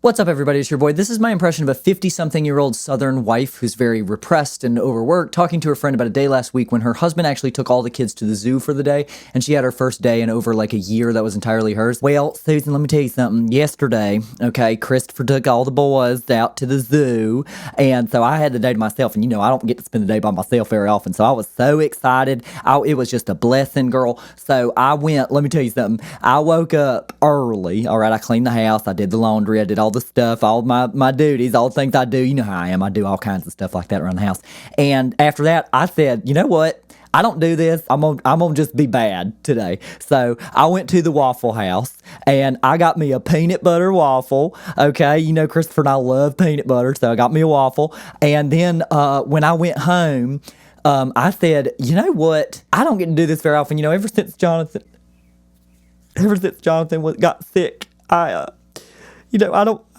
What's up, everybody? It's your boy. This is my impression of a 50-something-year-old Southern wife who's very repressed and overworked, talking to her friend about a day last week when her husband actually took all the kids to the zoo for the day, and she had her first day in over like a year that was entirely hers. Well, Susan, let me tell you something. Yesterday, okay, Christopher took all the boys out to the zoo, and so I had the day to myself, and I don't get to spend the day by myself very often, so I was so excited. It was just a blessing, girl. So I went, let me tell you something. I woke up early, all right, I cleaned the house, I did the laundry, I did all the stuff, all my duties, all the things I do. You know how I am. I do all kinds of stuff like that around the house. And after that, I said, you know what? I don't do this. I'm gonna just be bad today. So I went to the Waffle House and I got me a peanut butter waffle. Okay, Christopher and I love peanut butter, so I got me a waffle. And then when I went home, I said, you know what? I don't get to do this very often. Ever since Jonathan got sick, I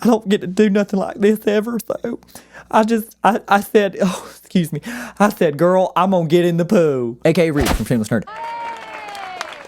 don't get to do nothing like this ever, so I said, oh, excuse me, I said, girl, I'm gonna get in the poo. AKA Reed from Shameless Nerd.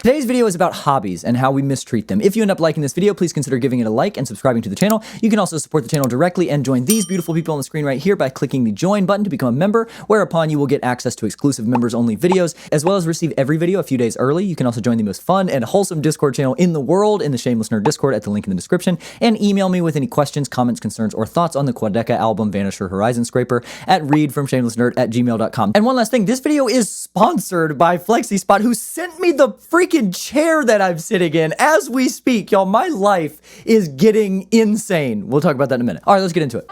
Today's video is about hobbies and how we mistreat them. If you end up liking this video, please consider giving it a like and subscribing to the channel. You can also support the channel directly and join these beautiful people on the screen right here by clicking the join button to become a member, whereupon you will get access to exclusive members-only videos, as well as receive every video a few days early. You can also join the most fun and wholesome Discord channel in the world in the Shameless Nerd Discord at the link in the description, and email me with any questions, comments, concerns, or thoughts on the Quadeca album Vanisher Horizon Scraper at readfromshamelessnerd@gmail.com. And one last thing, this video is sponsored by Flexispot, who sent me the freaking chair that I'm sitting in as we speak. Y'all, my life is getting insane. We'll talk about that in a minute. All right, let's get into it.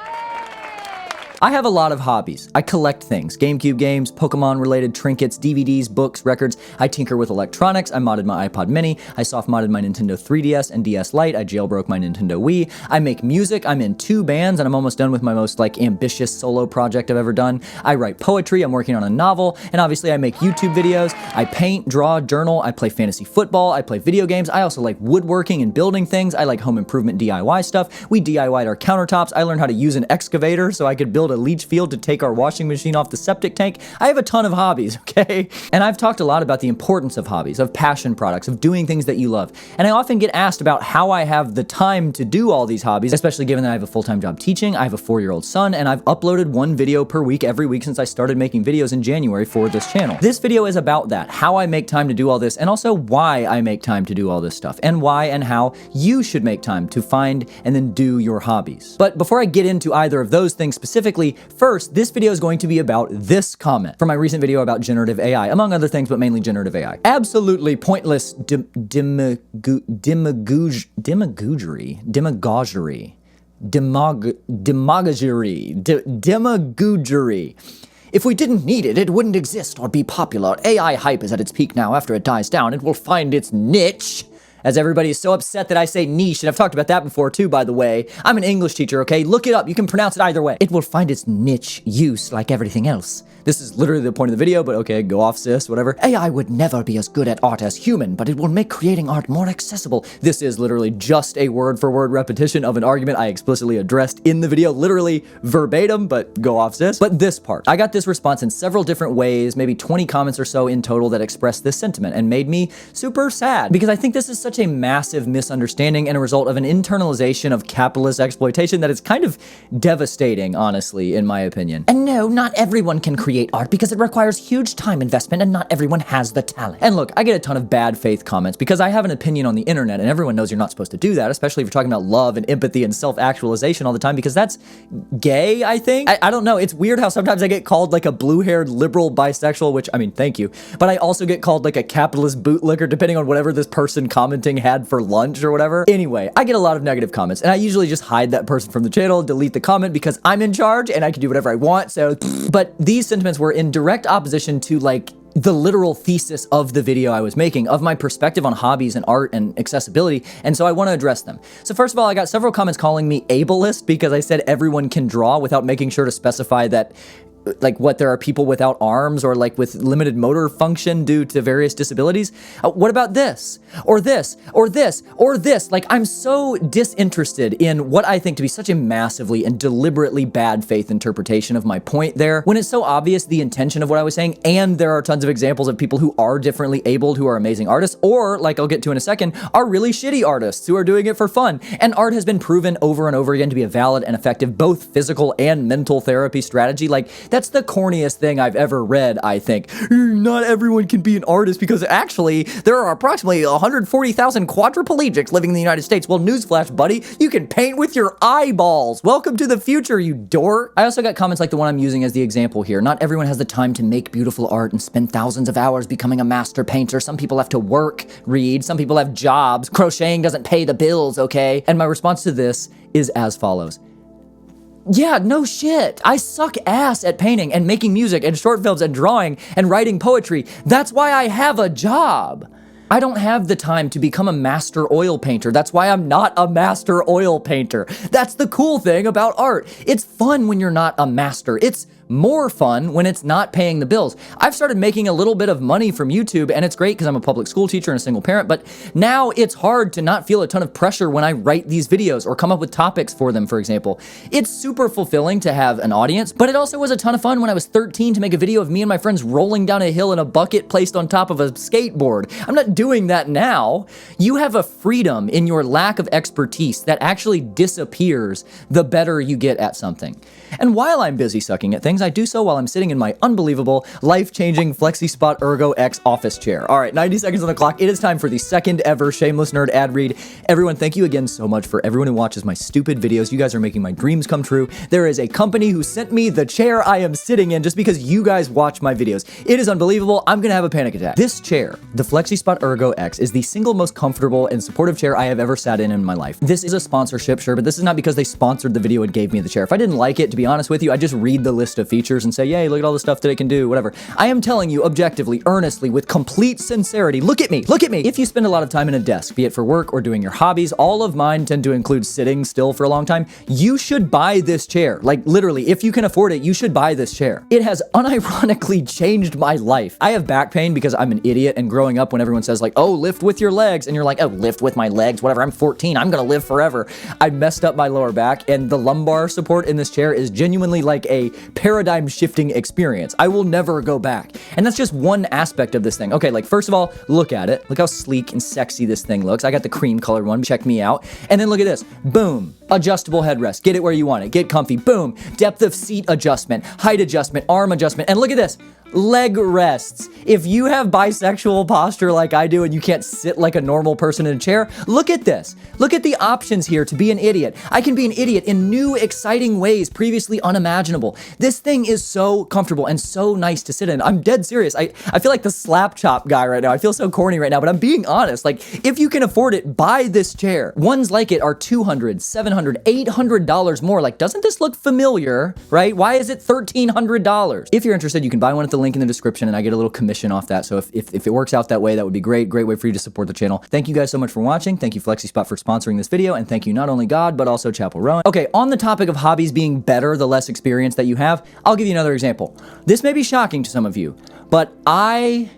I have a lot of hobbies. I collect things, GameCube games, Pokemon-related trinkets, DVDs, books, records. I tinker with electronics. I modded my iPod Mini. I soft-modded my Nintendo 3DS and DS Lite. I jailbroke my Nintendo Wii. I make music. I'm in 2 bands, and I'm almost done with my most, ambitious solo project I've ever done. I write poetry. I'm working on a novel, and obviously I make YouTube videos. I paint, draw, journal. I play fantasy football. I play video games. I also like woodworking and building things. I like home improvement DIY stuff. We DIY'd our countertops. I learned how to use an excavator so I could build a leach field to take our washing machine off the septic tank. I have a ton of hobbies, okay? And I've talked a lot about the importance of hobbies, of passion products, of doing things that you love. And I often get asked about how I have the time to do all these hobbies, especially given that I have a full-time job teaching, I have a 4-year-old son, and I've uploaded 1 video per week every week since I started making videos in January for this channel. This video is about that, how I make time to do all this, and also why I make time to do all this stuff, and why and how you should make time to find and then do your hobbies. But before I get into either of those things specifically, first, this video is going to be about this comment from my recent video about generative AI, among other things, but mainly generative AI. Absolutely pointless demagoguery. If we didn't need it, it wouldn't exist or be popular. AI hype is at its peak now. After it dies down, it will find its niche. As everybody is so upset that I say niche, and I've talked about that before too, by the way. I'm an English teacher, okay? Look it up. You can pronounce it either way. It will find its niche use like everything else. This is literally the point of the video, but okay, go off, sis, whatever. AI would never be as good at art as human, but it will make creating art more accessible. This is literally just a word-for-word repetition of an argument I explicitly addressed in the video, literally verbatim, but go off, sis. But this part, I got this response in several different ways, maybe 20 comments or so in total that expressed this sentiment and made me super sad, because I think this is such a massive misunderstanding and a result of an internalization of capitalist exploitation that is kind of devastating, honestly, in my opinion. And no, not everyone can create art because it requires huge time investment and not everyone has the talent. And look, I get a ton of bad faith comments because I have an opinion on the internet and everyone knows you're not supposed to do that, especially if you're talking about love and empathy and self-actualization all the time, because that's gay, I think. I don't know. It's weird how sometimes I get called like a blue-haired liberal bisexual, which, I mean, thank you. But I also get called like a capitalist bootlicker depending on whatever this person commenting had for lunch or whatever. Anyway, I get a lot of negative comments and I usually just hide that person from the channel, delete the comment because I'm in charge and I can do whatever I want, so. But these sentiments were in direct opposition to the literal thesis of the video I was making, of my perspective on hobbies and art and accessibility, and so I want to address them. So first of all, I got several comments calling me ableist because I said everyone can draw without making sure to specify that like what there are people without arms or like with limited motor function due to various disabilities. What about this or this or this or this? Like, I'm so disinterested in what I think to be such a massively and deliberately bad faith interpretation of my point there, when it's so obvious the intention of what I was saying, and there are tons of examples of people who are differently abled who are amazing artists, or like I'll get to in a second, are really shitty artists who are doing it for fun. And art has been proven over and over again to be a valid and effective both physical and mental therapy strategy. Like, that's the corniest thing I've ever read, I think. Not everyone can be an artist because actually there are approximately 140,000 quadriplegics living in the United States. Well, newsflash, buddy, you can paint with your eyeballs. Welcome to the future, you dork. I also got comments like the one I'm using as the example here. Not everyone has the time to make beautiful art and spend thousands of hours becoming a master painter. Some people have to work, read. Some people have jobs. Crocheting doesn't pay the bills, okay? And my response to this is as follows. Yeah, no shit. I suck ass at painting and making music and short films and drawing and writing poetry. That's why I have a job. I don't have the time to become a master oil painter. That's why I'm not a master oil painter. That's the cool thing about art. It's fun when you're not a master. It's more fun when it's not paying the bills. I've started making a little bit of money from YouTube, and it's great because I'm a public school teacher and a single parent, but now it's hard to not feel a ton of pressure when I write these videos or come up with topics for them, for example. It's super fulfilling to have an audience, but it also was a ton of fun when I was 13 to make a video of me and my friends rolling down a hill in a bucket placed on top of a skateboard. I'm not doing that now. You have a freedom in your lack of expertise that actually disappears the better you get at something. And while I'm busy sucking at things, I do so while I'm sitting in my unbelievable, life-changing Flexispot Ergo X office chair. All right, 90 seconds on the clock. It is time for the second ever Shameless Nerd ad read. Everyone, thank you again so much for everyone who watches my stupid videos. You guys are making my dreams come true. There is a company who sent me the chair I am sitting in just because you guys watch my videos. It is unbelievable. I'm gonna have a panic attack. This chair, the Flexispot Ergo X, is the single most comfortable and supportive chair I have ever sat in my life. This is a sponsorship, sure, but this is not because they sponsored the video and gave me the chair. If I didn't like it, to be honest with you, I just read the list of features and say, yay, look at all the stuff that it can do, whatever. I am telling you objectively, earnestly, with complete sincerity, look at me, look at me. If you spend a lot of time in a desk, be it for work or doing your hobbies, all of mine tend to include sitting still for a long time, you should buy this chair. Like, literally, if you can afford it, you should buy this chair. It has unironically changed my life. I have back pain because I'm an idiot, and growing up when everyone says like, oh, lift with your legs, and you're like, oh, lift with my legs, whatever, I'm 14, I'm gonna live forever. I messed up my lower back, and the lumbar support in this chair is genuinely like a paradigm shifting experience. I will never go back. And that's just one aspect of this thing. Okay, like first of all, look at it. Look how sleek and sexy this thing looks. I got the cream colored one. Check me out. And then look at this. Boom. Adjustable headrest. Get it where you want it. Get comfy. Boom. Depth of seat adjustment, height adjustment, arm adjustment. And look at this. Leg rests. If you have bisexual posture like I do and you can't sit like a normal person in a chair, look at this. Look at the options here to be an idiot. I can be an idiot in new, exciting ways previously unimaginable. This thing is so comfortable and so nice to sit in. I'm dead serious. I feel like the slap chop guy right now. I feel so corny right now, but I'm being honest. Like, if you can afford it, buy this chair. Ones like it are $200, $700, $800 more. Like, doesn't this look familiar, right? Why is it $1,300? If you're interested, you can buy one at the link in the description and I get a little commission off that. So if it works out that way, that would be great. Great way for you to support the channel. Thank you guys so much for watching. Thank you Flexispot for sponsoring this video, and thank you not only God, but also Chapel Rowan. Okay, on the topic of hobbies being better the less experience that you have, I'll give you another example. This may be shocking to some of you, but I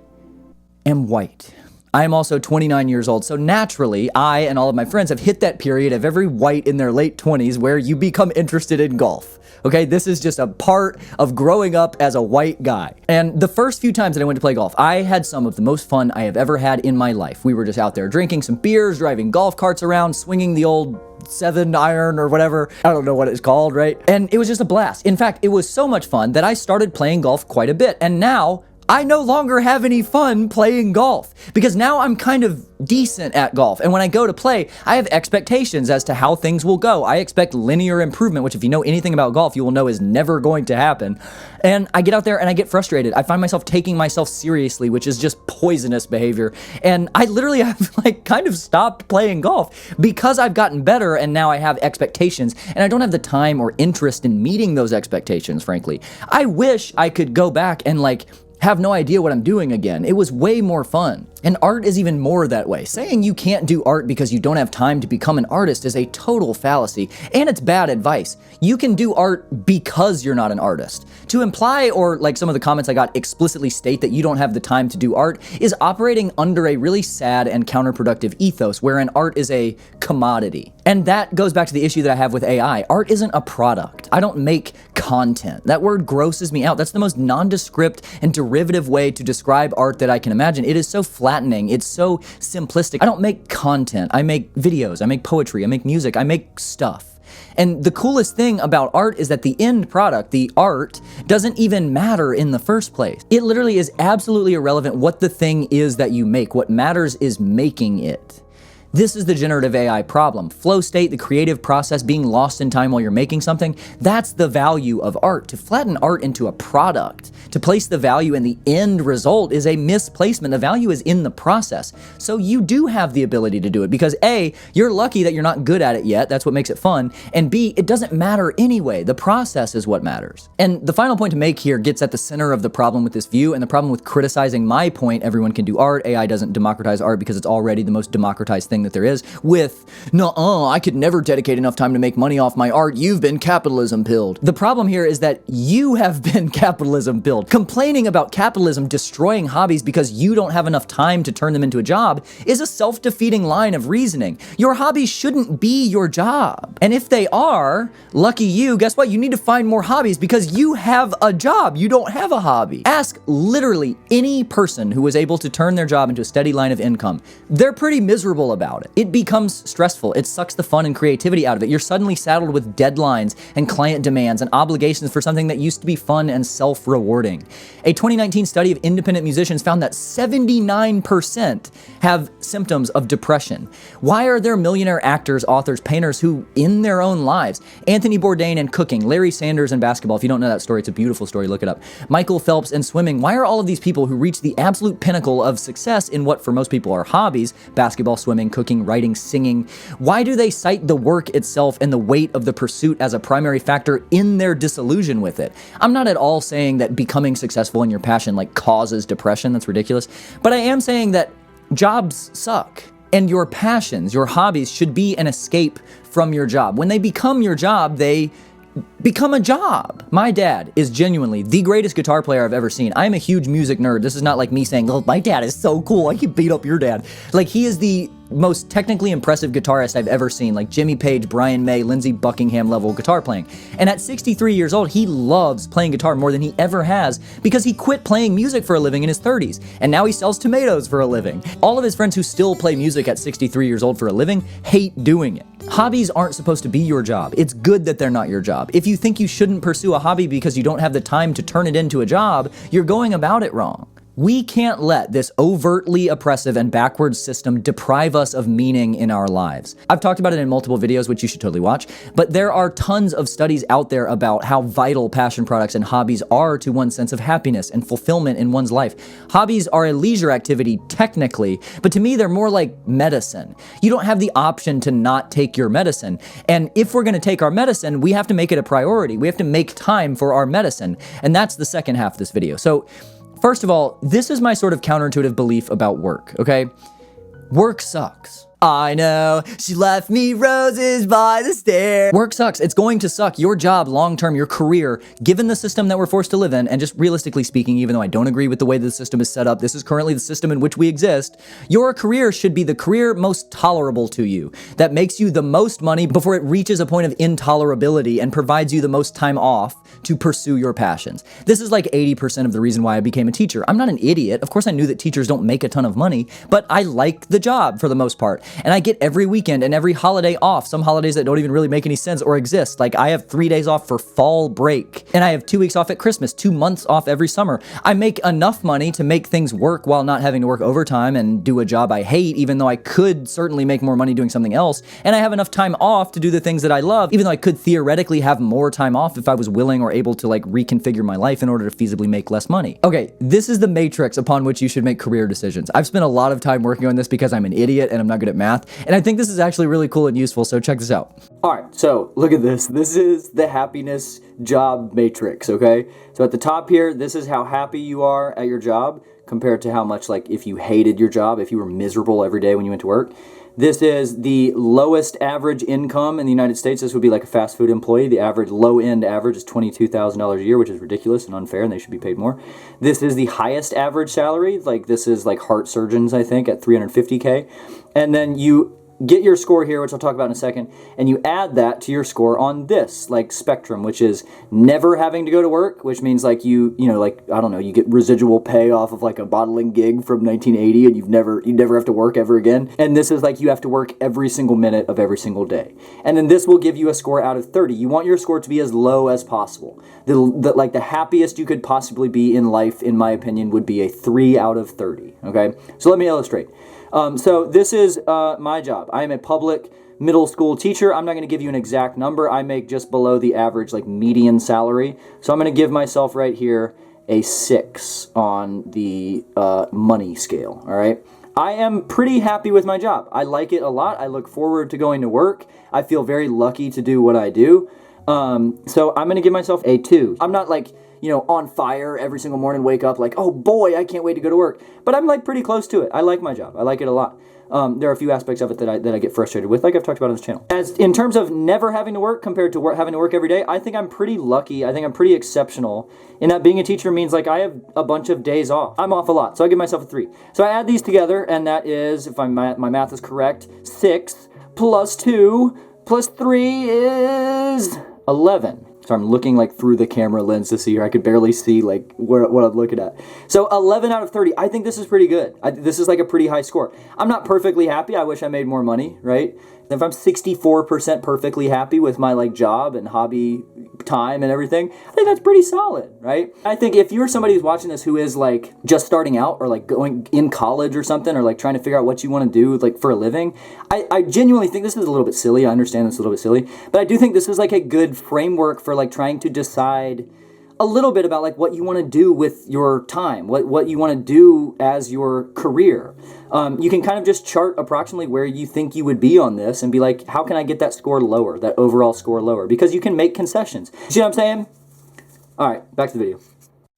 am white. I am also 29 years old, so naturally, I and all of my friends have hit that period of every white in their late 20s where you become interested in golf. Okay, this is just a part of growing up as a white guy. And the first few times that I went to play golf, I had some of the most fun I have ever had in my life. We were just out there drinking some beers, driving golf carts around, swinging the old 7-iron or whatever. I don't know what it's called, right? And it was just a blast. In fact, it was so much fun that I started playing golf quite a bit. And now I no longer have any fun playing golf because now I'm kind of decent at golf. And when I go to play, I have expectations as to how things will go. I expect linear improvement, which if you know anything about golf, you will know is never going to happen. And I get out there and I get frustrated. I find myself taking myself seriously, which is just poisonous behavior. And I literally have like kind of stopped playing golf because I've gotten better and now I have expectations and I don't have the time or interest in meeting those expectations, frankly. I wish I could go back and like have no idea what I'm doing again. It was way more fun. And art is even more that way. Saying you can't do art because you don't have time to become an artist is a total fallacy, and it's bad advice. You can do art because you're not an artist. To imply, or like some of the comments I got explicitly state that you don't have the time to do art, is operating under a really sad and counterproductive ethos wherein art is a commodity. And that goes back to the issue that I have with AI. Art isn't a product. I don't make content. That word grosses me out. That's the most nondescript and derivative way to describe art that I can imagine. It is so flattening. It's so simplistic. I don't make content. I make videos. I make poetry. I make music. I make stuff. And the coolest thing about art is that the end product, the art, doesn't even matter in the first place. It literally is absolutely irrelevant what the thing is that you make. What matters is making it. This is the generative AI problem. Flow state, the creative process, being lost in time while you're making something, that's the value of art. To flatten art into a product, to place the value in the end result is a misplacement. The value is in the process. So you do have the ability to do it because A, you're lucky that you're not good at it yet. That's what makes it fun. And B, it doesn't matter anyway. The process is what matters. And the final point to make here gets at the center of the problem with this view and the problem with criticizing my point, everyone can do art. AI doesn't democratize art because it's already the most democratized thing that there is, with, nuh-uh, I could never dedicate enough time to make money off my art, you've been capitalism pilled. The problem here is that you have been capitalism pilled. Complaining about capitalism destroying hobbies because you don't have enough time to turn them into a job is a self-defeating line of reasoning. Your hobbies shouldn't be your job. And if they are, lucky you, guess what? You need to find more hobbies because you have a job. You don't have a hobby. Ask literally any person who was able to turn their job into a steady line of income. They're pretty miserable about it. It becomes stressful. It sucks the fun and creativity out of it. You're suddenly saddled with deadlines and client demands and obligations for something that used to be fun and self-rewarding. A 2019 study of independent musicians found that 79% have symptoms of depression. Why are there millionaire actors, authors, painters who, in their own lives, Anthony Bourdain in cooking, Larry Sanders in basketball, if you don't know that story, it's a beautiful story, look it up, Michael Phelps in swimming, why are all of these people who reach the absolute pinnacle of success in what for most people are hobbies, basketball, swimming, cooking, writing, singing, why do they cite the work itself and the weight of the pursuit as a primary factor in their disillusion with it? I'm not at all saying that becoming successful in your passion like causes depression, that's ridiculous, but I am saying that jobs suck. And your passions, your hobbies should be an escape from your job. When they become your job, they become a job. My dad is genuinely the greatest guitar player I've ever seen. I'm a huge music nerd. This is not like me saying, oh, my dad is so cool, I can beat up your dad. Like, he is the most technically impressive guitarist I've ever seen, like Jimmy Page, Brian May, Lindsey Buckingham level guitar playing. And at 63 years old, he loves playing guitar more than he ever has because he quit playing music for a living in his 30s. And now he sells tomatoes for a living. All of his friends who still play music at 63 years old for a living hate doing it. Hobbies aren't supposed to be your job. It's good that they're not your job. If you think you shouldn't pursue a hobby because you don't have the time to turn it into a job, you're going about it wrong. We can't let this overtly oppressive and backwards system deprive us of meaning in our lives. I've talked about it in multiple videos, which you should totally watch, but there are tons of studies out there about how vital passion products and hobbies are to one's sense of happiness and fulfillment in one's life. Hobbies are a leisure activity, technically, but to me, they're more like medicine. You don't have the option to not take your medicine. And if we're gonna take our medicine, we have to make it a priority. We have to make time for our medicine. And that's the second half of this video. So, first of all, this is my sort of counterintuitive belief about work, okay? Work sucks. I know, she left me roses by the stairs. Work sucks. It's going to suck. Your job, long-term, your career, given the system that we're forced to live in, and just realistically speaking, even though I don't agree with the way the system is set up, this is currently the system in which we exist, your career should be the career most tolerable to you, that makes you the most money before it reaches a point of intolerability and provides you the most time off to pursue your passions. This is like 80% of the reason why I became a teacher. I'm not an idiot. Of course I knew that teachers don't make a ton of money, but I like the job for the most part. And I get every weekend and every holiday off, some holidays that don't even really make any sense or exist. Like I have 3 days off for fall break, and I have 2 weeks off at Christmas, 2 months off every summer. I make enough money to make things work while not having to work overtime and do a job I hate, even though I could certainly make more money doing something else. And I have enough time off to do the things that I love, even though I could theoretically have more time off if I was willing or able to like reconfigure my life in order to feasibly make less money. Okay, this is the matrix upon which you should make career decisions. I've spent a lot of time working on this because I'm an idiot and I'm not good at math. And I think this is actually really cool and useful, so check this out. All right, so look at this. This is the happiness job matrix, okay? So at the top here, this is how happy you are at your job compared to how much, like, if you hated your job, if you were miserable every day when you went to work. This is the lowest average income in the United States. This would be like a fast food employee. The average, low-end average is $22,000 a year, which is ridiculous and unfair, and they should be paid more. This is the highest average salary. Like, this is like heart surgeons, I think, at $350K. And then you get your score here, which I'll talk about in a second, and you add that to your score on this, like, spectrum, which is never having to go to work, which means, like, you know, like, I don't know, you get residual pay off of, like, a bottling gig from 1980, and you never have to work ever again. And this is, like, you have to work every single minute of every single day. And then this will give you a score out of 30. You want your score to be as low as possible. Like, the happiest you could possibly be in life, in my opinion, would be a 3 out of 30, okay? So let me illustrate. So this is my job. I am a public middle school teacher. I'm not going to give you an exact number. I make just below the average, like, median salary. So I'm going to give myself right here a 6 on the money scale, all right? I am pretty happy with my job. I like it a lot. I look forward to going to work. I feel very lucky to do what I do. So I'm going to give myself a 2. I'm not, like, you know, on fire every single morning, wake up like, oh boy, I can't wait to go to work. But I'm, like, pretty close to it. I like my job. I like it a lot. There are a few aspects of it that I get frustrated with, like I've talked about on this channel. As in terms of never having to work compared to having to work every day, I think I'm pretty lucky. I think I'm pretty exceptional in that being a teacher means, like, I have a bunch of days off. I'm off a lot, so I give myself a 3. So I add these together, and that is, if my math is correct, 6 plus 2 plus 3 is 11. So I'm looking, like, through the camera lens to see here. I could barely see, like, what I'm looking at. So 11 out of 30. I think this is pretty good. This is, like, a pretty high score. I'm not perfectly happy. I wish I made more money, right? If I'm 64% perfectly happy with my, like, job and hobby time and everything, I think that's pretty solid, right? I think if you're somebody who's watching this who is, like, just starting out or, like, going in college or something, or, like, trying to figure out what you want to do, like, for a living, I genuinely think this is a little bit silly. I understand it's a little bit silly, but I do think this is, like, a good framework for, like, trying to decide a little bit about, like, what you want to do with your time, what you want to do as your career. You can kind of just chart approximately where you think you would be on this and be like, how can I get that score lower, that overall score lower? Because you can make concessions. See what I'm saying? All right, back to the video.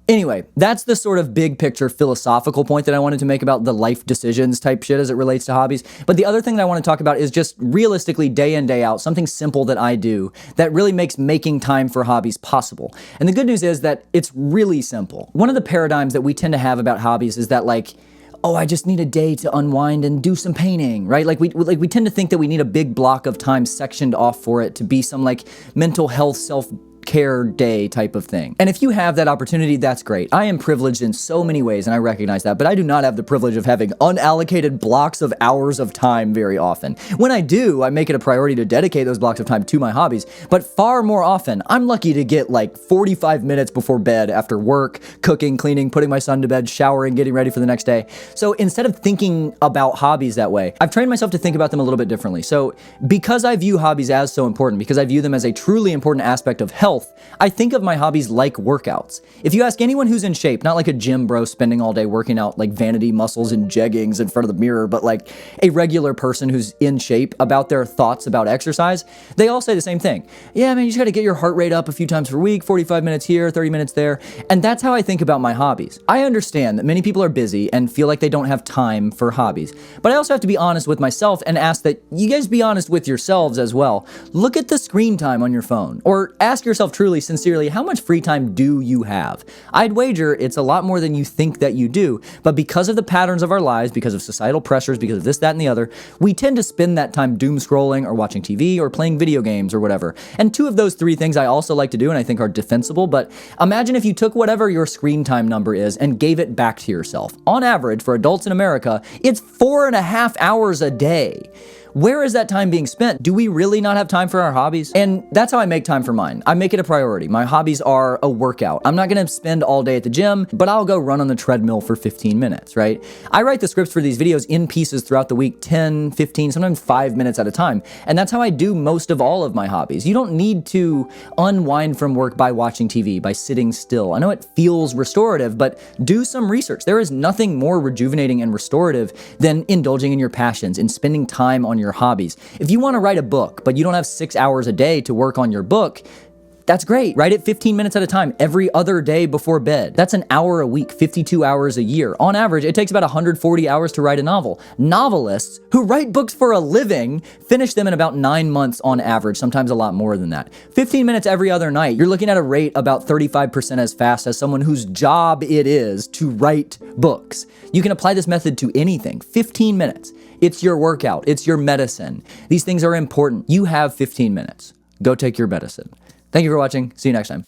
Anyway, that's the sort of big picture philosophical point that I wanted to make about the life decisions type shit as it relates to hobbies. But the other thing that I want to talk about is just realistically, day in, day out, something simple that I do that really makes making time for hobbies possible. And the good news is that it's really simple. One of the paradigms that we tend to have about hobbies is that, like, oh, I just need a day to unwind and do some painting, right? Like we tend to think that we need a big block of time sectioned off for it to be some, like, mental health self-care day type of thing. And if you have that opportunity, that's great. I am privileged in so many ways, and I recognize that, but I do not have the privilege of having unallocated blocks of hours of time very often. When I do, I make it a priority to dedicate those blocks of time to my hobbies, but far more often, I'm lucky to get, like, 45 minutes before bed after work, cooking, cleaning, putting my son to bed, showering, getting ready for the next day. So instead of thinking about hobbies that way, I've trained myself to think about them a little bit differently. So because I view hobbies as so important, because I view them as a truly important aspect of health, I think of my hobbies like workouts. If you ask anyone who's in shape, not like a gym bro spending all day working out like vanity muscles and jeggings in front of the mirror, but like a regular person who's in shape about their thoughts about exercise, they all say the same thing. Yeah, man, you just gotta get your heart rate up a few times per week, 45 minutes here, 30 minutes there. And that's how I think about my hobbies. I understand that many people are busy and feel like they don't have time for hobbies. But I also have to be honest with myself and ask that you guys be honest with yourselves as well. Look at the screen time on your phone, or ask yourself truly, sincerely, how much free time do you have? I'd wager it's a lot more than you think that you do, but because of the patterns of our lives, because of societal pressures, because of this, that, and the other, we tend to spend that time doom scrolling or watching TV or playing video games or whatever. And two of those three things I also like to do and I think are defensible, but imagine if you took whatever your screen time number is and gave it back to yourself. On average, for adults in America, it's 4.5 hours a day. Where is that time being spent? Do we really not have time for our hobbies? And that's how I make time for mine. I make it a priority. My hobbies are a workout. I'm not gonna spend all day at the gym, but I'll go run on the treadmill for 15 minutes, right? I write the scripts for these videos in pieces throughout the week, 10, 15, sometimes 5 minutes at a time. And that's how I do most of all of my hobbies. You don't need to unwind from work by watching TV, by sitting still. I know it feels restorative, but do some research. There is nothing more rejuvenating and restorative than indulging in your passions, in spending time on your your hobbies. If you want to write a book, but you don't have 6 hours a day to work on your book, that's great. Write it 15 minutes at a time every other day before bed. That's an hour a week, 52 hours a year. On average, it takes about 140 hours to write a novel. Novelists who write books for a living finish them in about 9 months on average, sometimes a lot more than that. 15 minutes every other night, you're looking at a rate about 35% as fast as someone whose job it is to write books. You can apply this method to anything. 15 minutes. It's your workout. It's your medicine. These things are important. You have 15 minutes. Go take your medicine. Thank you for watching. See you next time.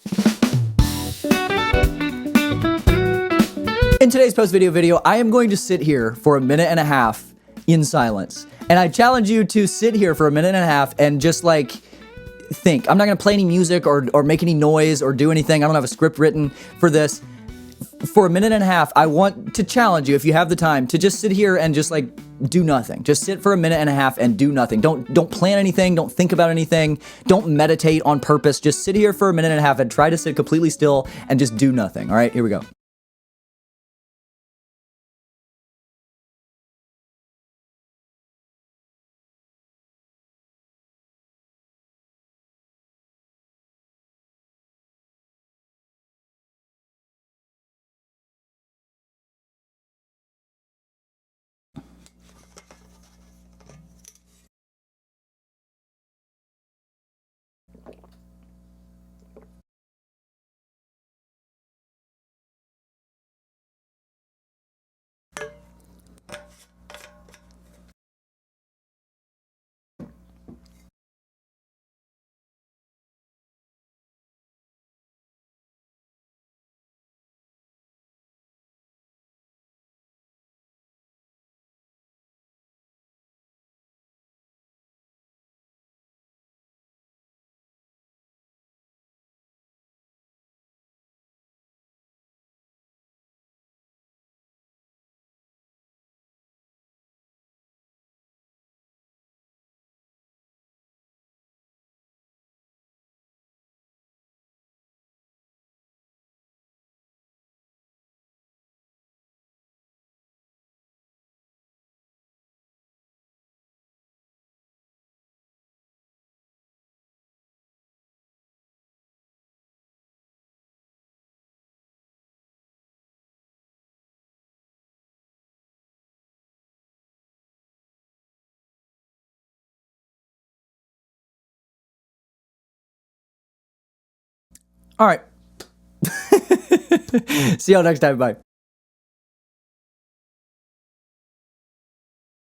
In today's post-video video, I am going to sit here for 1.5 minutes in silence. And I challenge you to sit here for 1.5 minutes and just like think. I'm not gonna play any music or make any noise or do anything. I don't have a script written for this. For 1.5 minutes, I want to challenge you, if you have the time, to just sit here and just like do nothing. Just sit for 1.5 minutes and do nothing. Don't plan anything. Don't think about anything. Don't meditate on purpose. Just sit here for 1.5 minutes and try to sit completely still and just do nothing. All right, here we go. All right. See y'all next time. Bye.